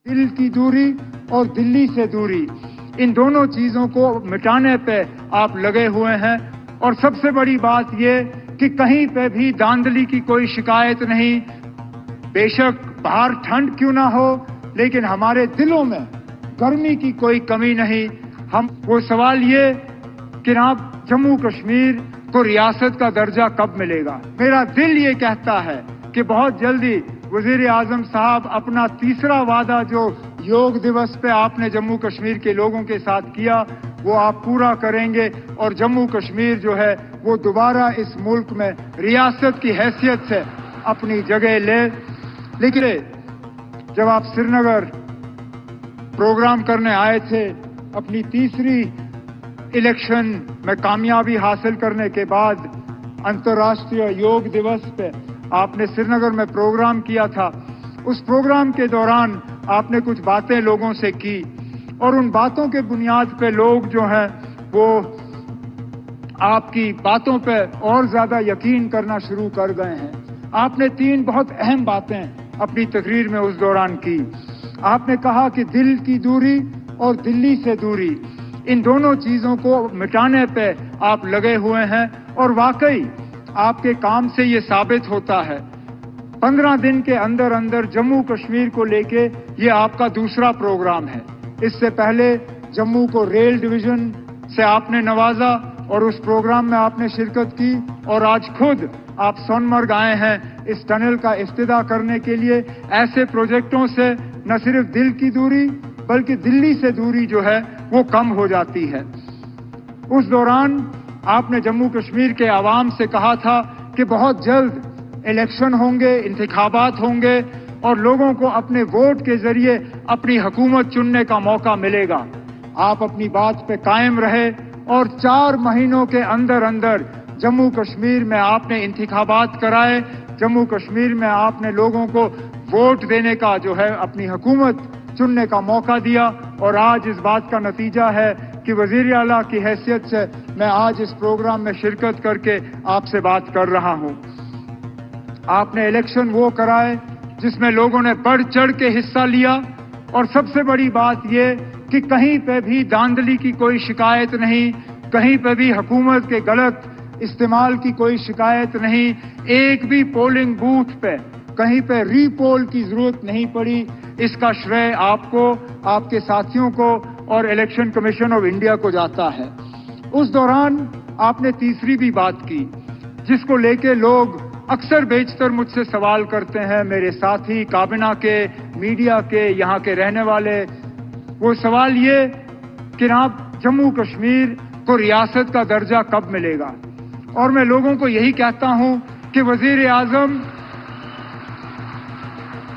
दिल की दूरी और दिल्ली से दूरी, इन दोनों चीजों को मिटाने पे आप लगे हुए हैं। और सबसे बड़ी बात ये कि कहीं पे भी धांधली की कोई शिकायत नहीं। बेशक बाहर ठंड क्यों ना हो, लेकिन हमारे दिलों में गर्मी की कोई कमी नहीं। हम वो सवाल ये कि आप जम्मू कश्मीर को रियासत का दर्जा कब मिलेगा। मेरा दिल ये कहता है कि बहुत जल्दी वजीर आजम साहब अपना तीसरा वादा जो योग दिवस पे आपने जम्मू कश्मीर के लोगों के साथ किया वो आप पूरा करेंगे और जम्मू कश्मीर जो है वो दोबारा इस मुल्क में रियासत की हैसियत से अपनी जगह ले। लेकिन जब आप श्रीनगर प्रोग्राम करने आए थे, अपनी तीसरी इलेक्शन में कामयाबी हासिल करने के बाद अंतर्राष्ट्रीय योग दिवस पे आपने श्रीनगर में प्रोग्राम किया था। उस प्रोग्राम के दौरान आपने कुछ बातें लोगों से की और उन बातों के बुनियाद पे लोग जो हैं वो आपकी बातों पे और ज्यादा यकीन करना शुरू कर गए हैं। आपने 3 बहुत अहम बातें अपनी तकरीर में उस दौरान की। आपने कहा कि दिल की दूरी और दिल्ली से दूरी, इन दोनों चीजों को मिटाने पे आप लगे हुए हैं और वाकई आपके काम से ये साबित होता है। 15 दिन के अंदर अंदर जम्मू कश्मीर को लेके ये आपका दूसरा प्रोग्राम है। इससे पहले जम्मू को रेल डिवीजन से आपने नवाजा और उस प्रोग्राम में आपने शिरकत की और आज खुद आप सोनमर्ग आए हैं इस टनल का इफ्तिताह करने के लिए। ऐसे प्रोजेक्टों से न सिर्फ दिल की दूरी बल्कि दिल्ली से दूरी जो है वो कम हो जाती है। उस दौरान आपने जम्मू कश्मीर के आवाम से कहा था कि बहुत जल्द इलेक्शन होंगे, इंतखाबात होंगे और लोगों को अपने वोट के जरिए अपनी हुकूमत चुनने का मौका मिलेगा। आप अपनी बात पे कायम रहे और 4 महीनों के अंदर अंदर जम्मू कश्मीर में आपने इंतखाबात कराए। जम्मू कश्मीर में आपने लोगों को वोट देने का जो है अपनी हुकूमत चुनने का मौका दिया और आज इस बात का नतीजा है कि वजीर आला की हैसियत से मैं आज इस प्रोग्राम में शिरकत करके आपसे बात कर रहा हूं। आपने इलेक्शन वो कराए जिसमें लोगों ने बढ़ चढ़ के हिस्सा लिया और सबसे बड़ी बात ये कि कहीं पे भी धांधली की कोई शिकायत नहीं, कहीं पे भी हुकूमत के गलत इस्तेमाल की कोई शिकायत नहीं। एक भी पोलिंग बूथ पे कहीं पे रीपोल की जरूरत नहीं पड़ी। इसका श्रेय आपको, आपके साथियों को और इलेक्शन कमीशन ऑफ इंडिया को जाता है। उस दौरान आपने तीसरी भी बात की जिसको लेके लोग अक्सर बेशतर मुझसे सवाल करते हैं, मेरे साथी काबिना के, मीडिया के, यहाँ के रहने वाले। वो सवाल ये कि आप जम्मू कश्मीर को रियासत का दर्जा कब मिलेगा। और मैं लोगों को यही कहता हूं कि वजीर आजम,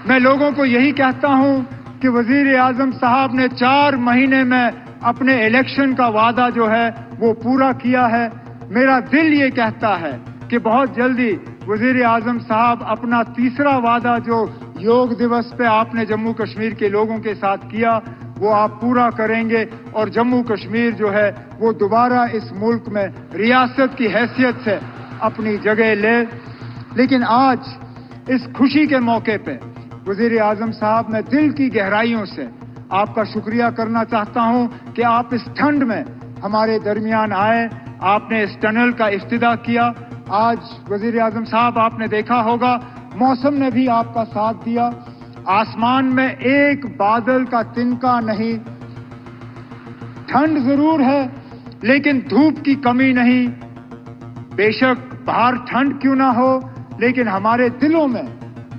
मैं लोगों को यही कहता हूं कि वजीर आजम साहब ने 4 महीने में अपने इलेक्शन का वादा जो है वो पूरा किया है। मेरा दिल ये कहता है कि बहुत जल्दी वजीर आजम साहब अपना तीसरा वादा जो योग दिवस पे आपने जम्मू कश्मीर के लोगों के साथ किया वो आप पूरा करेंगे और जम्मू कश्मीर जो है वो दोबारा इस मुल्क में रियासत की हैसियत से अपनी जगह ले। लेकिन आज इस खुशी के मौके पे वजीर आजम साहब, मैं दिल की गहराइयों से आपका शुक्रिया करना चाहता हूं कि आप इस ठंड में हमारे दरमियान आए, आपने इस टनल का इफ्तिताह किया। आज वजीर आजम साहब आपने देखा होगा मौसम ने भी आपका साथ दिया। आसमान में एक बादल का तिनका नहीं। ठंड जरूर है लेकिन धूप की कमी नहीं। बेशक बाहर ठंड क्यों ना हो, लेकिन हमारे दिलों में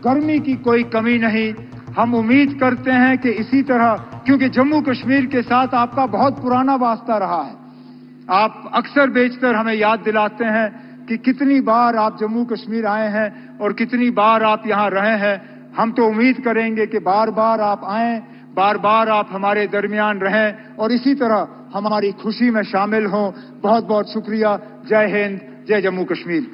गर्मी की कोई कमी नहीं। हम उम्मीद करते हैं कि इसी तरह, क्योंकि जम्मू कश्मीर के साथ आपका बहुत पुराना वास्ता रहा है। आप अक्सर बेशतर हमें याद दिलाते हैं कि कितनी बार आप जम्मू कश्मीर आए हैं और कितनी बार आप यहां रहे हैं। हम तो उम्मीद करेंगे कि बार बार आप आएं, बार बार आप हमारे दरमियान रहें और इसी तरह हमारी खुशी में शामिल हों। बहुत बहुत शुक्रिया। जय हिंद, जय जम्मू कश्मीर।